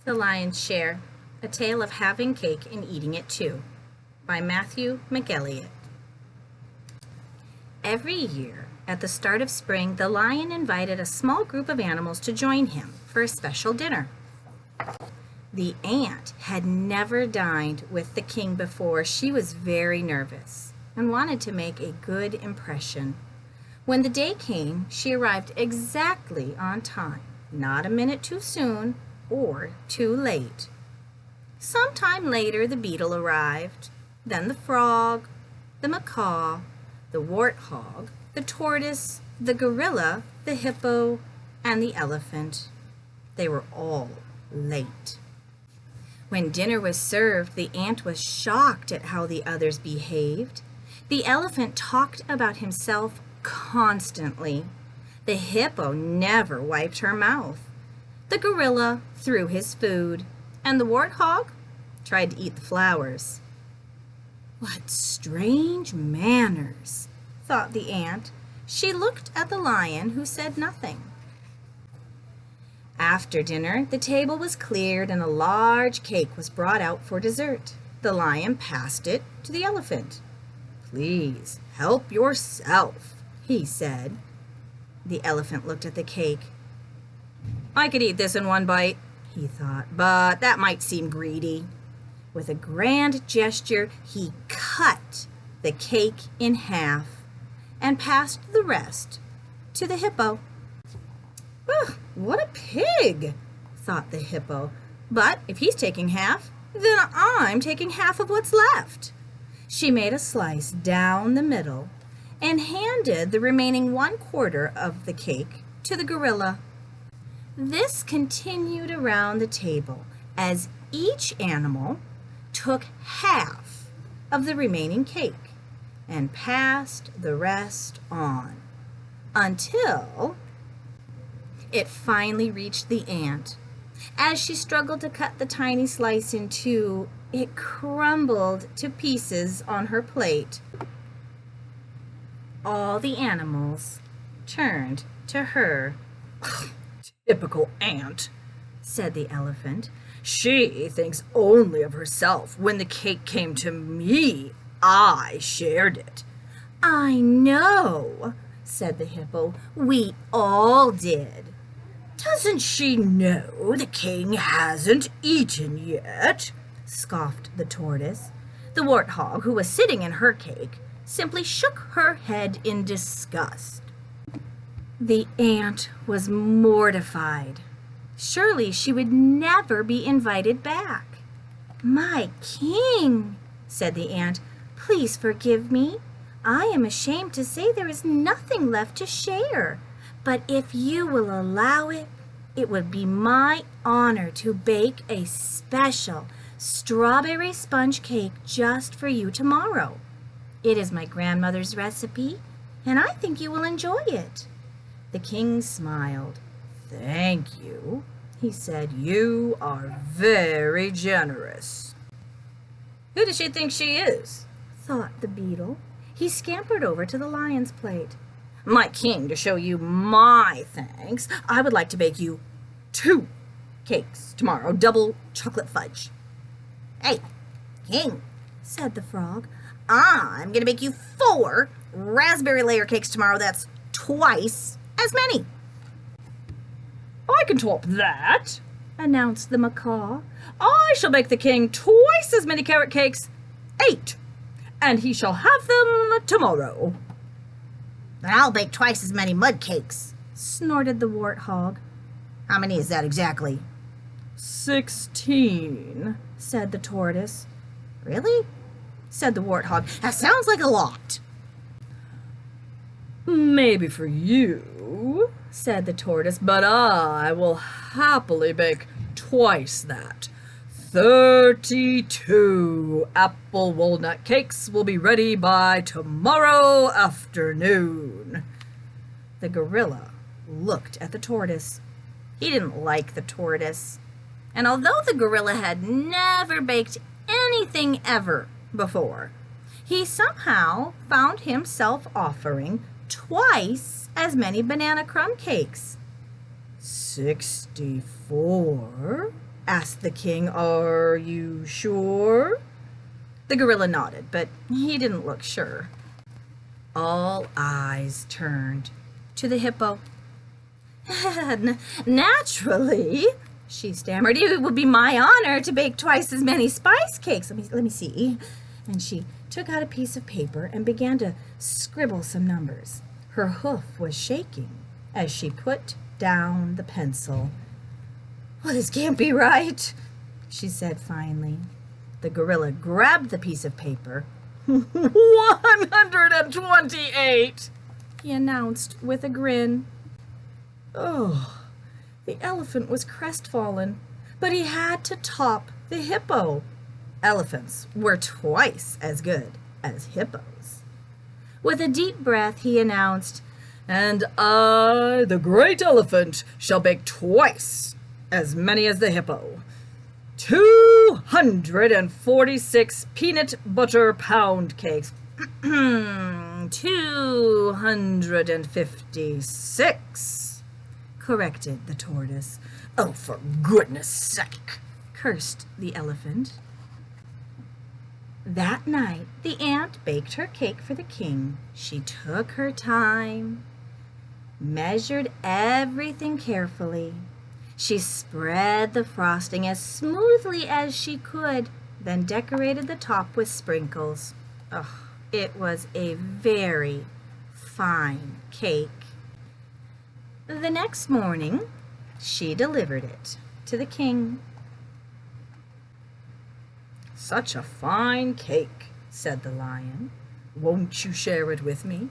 The Lion's Share, A Tale of Having Cake and Eating It Too, by McElliott. Every year, at the start of spring, the lion invited a small group of animals to join him for a special dinner. The ant had never dined with the king before. She was very nervous and wanted to make a good impression. When the day came, she arrived exactly on time, not a minute too soon or too late. Some time later, the beetle arrived, then the frog, the macaw, the warthog, the tortoise, the gorilla, the hippo, and the elephant. They were all late. When dinner was served, the ant was shocked at how the others behaved. The elephant talked about himself constantly. The hippo never wiped her mouth. The gorilla threw his food, and the warthog tried to eat the flowers. What strange manners, thought the ant. She looked at the lion, who said nothing. After dinner, the table was cleared and a large cake was brought out for dessert. The lion passed it to the elephant. "Please help yourself," he said. The elephant looked at the cake. "I could eat this in one bite," he thought, "but that might seem greedy." With a grand gesture, he cut the cake in half and passed the rest to the hippo. "Ugh, what a pig," thought the hippo. "But if he's taking half, then I'm taking half of what's left." She made a slice down the middle and handed the remaining 1/4 of the cake to the gorilla. This continued around the table as each animal took half of the remaining cake and passed the rest on until it finally reached the ant. As she struggled to cut the tiny slice in two, it crumbled to pieces on her plate. All the animals turned to her. "Typical ant," said the elephant. "She thinks only of herself. When the cake came to me, I shared it." "I know," said the hippo. "We all did." "Doesn't she know the king hasn't eaten yet?" scoffed the tortoise. The warthog, who was sitting in her cake, simply shook her head in disgust. The ant was mortified. Surely she would never be invited back. "My king," said the ant, "please forgive me. I am ashamed to say there is nothing left to share. But if you will allow it, it would be my honor to bake a special strawberry sponge cake just for you tomorrow. It is my grandmother's recipe, and I think you will enjoy it." The king smiled. "Thank you," he said. "You are very generous." "Who does she think she is?" thought the beetle. He scampered over to the lion's plate. "My king, to show you my thanks, I would like to bake you 2 cakes tomorrow, double chocolate fudge." "Hey, king," said the frog, "I'm going to bake you 4 raspberry layer cakes tomorrow. That's twice as many." "I can top that," announced the macaw. "I shall bake the king twice as many carrot cakes, 8, and he shall have them tomorrow." "Then I'll bake twice as many mud cakes," snorted the warthog. "How many is that exactly?" 16, said the tortoise. "Really?" said the warthog. "That sounds like a lot." "Maybe for you," said the tortoise, "but I will happily bake twice that. 32 apple walnut cakes will be ready by tomorrow afternoon." The gorilla looked at the tortoise. He didn't like the tortoise. And although the gorilla had never baked anything ever before, he somehow found himself offering twice as many banana crumb cakes. 64, asked the king. "Are you sure?" The gorilla nodded, but he didn't look sure. All eyes turned to the hippo. "Naturally," she stammered, "it would be my honor to bake twice as many spice cakes. Let me see." And she took out a piece of paper and began to scribble some numbers. Her hoof was shaking as she put down the pencil. "Well, this can't be right," she said finally. The gorilla grabbed the piece of paper. 128, he announced with a grin. Oh, the elephant was crestfallen, but he had to top the hippo. Elephants were twice as good as hippos. With a deep breath, he announced, "And I, the great elephant, shall bake twice as many as the hippo. 246 peanut butter pound cakes." 256, corrected the tortoise. "Oh, for goodness sake," cursed the elephant. That night, the ant baked her cake for the king. She took her time, measured everything carefully. She spread the frosting as smoothly as she could, then decorated the top with sprinkles. Oh, it was a very fine cake. The next morning, she delivered it to the king. "Such a fine cake," said the lion. "Won't you share it with me?"